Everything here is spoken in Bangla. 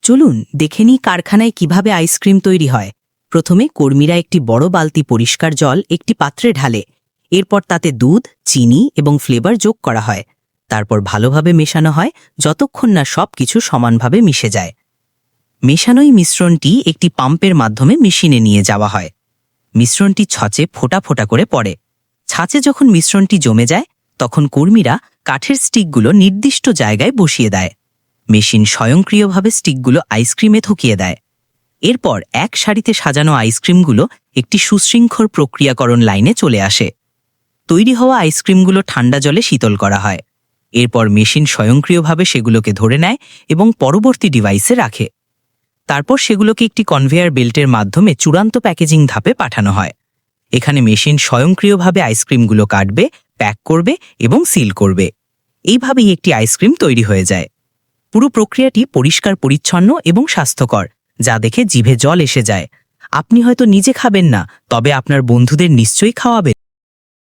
চলুন দেখে নিই কারখানায় কিভাবে আইসক্রিম তৈরি হয়। প্রথমে কর্মীরা একটি বড় বালতি পরিষ্কার জল একটি পাত্রে ঢালে। এরপর তাতে দুধ, চিনি এবং ফ্লেভার যোগ করা হয়। তারপর ভালোভাবে মেশানো হয় যতক্ষণ না সব কিছু সমানভাবে মিশে যায়। মেশানোই মিশ্রণটি একটি পাম্পের মাধ্যমে মেশিনে নিয়ে যাওয়া হয়। মিশ্রণটি ছচে ফোঁটা ফোঁটা করে পড়ে। ছাঁচে যখন মিশ্রণটি জমে যায় তখন কর্মীরা কাঠের স্টিকগুলো নির্দিষ্ট জায়গায় বসিয়ে দেয়। মেশিন স্বয়ংক্রিয়ভাবে স্টিকগুলো আইসক্রিমে ঢুকিয়ে দেয়। এরপর এক সারিতে সাজানো আইসক্রিমগুলো একটি সুশৃঙ্খল প্রক্রিয়াকরণ লাইনে চলে আসে। তৈরি হওয়া আইসক্রিমগুলো ঠান্ডা জলে শীতল করা হয়। এরপর মেশিন স্বয়ংক্রিয়ভাবে সেগুলোকে ধরে নেয় এবং পরবর্তী ডিভাইসে রাখে। তারপর সেগুলোকে একটি কনভেয়ার বেল্টের মাধ্যমে চূড়ান্ত প্যাকেজিং ধাপে পাঠানো হয়। এখানে মেশিন স্বয়ংক্রিয়ভাবে আইসক্রিমগুলো কাটবে, প্যাক করবে এবং সিল করবে। এইভাবেই একটি আইসক্রিম তৈরি হয়ে যায়। পুরো প্রক্রিয়াটি পরিষ্কার পরিচ্ছন্ন এবং স্বাস্থ্যকর, যা দেখে জিভে জল এসে যায়। আপনি হয়তো নিজে খাবেন না, তবে আপনার বন্ধুদের নিশ্চয়ই খাওয়াবেন।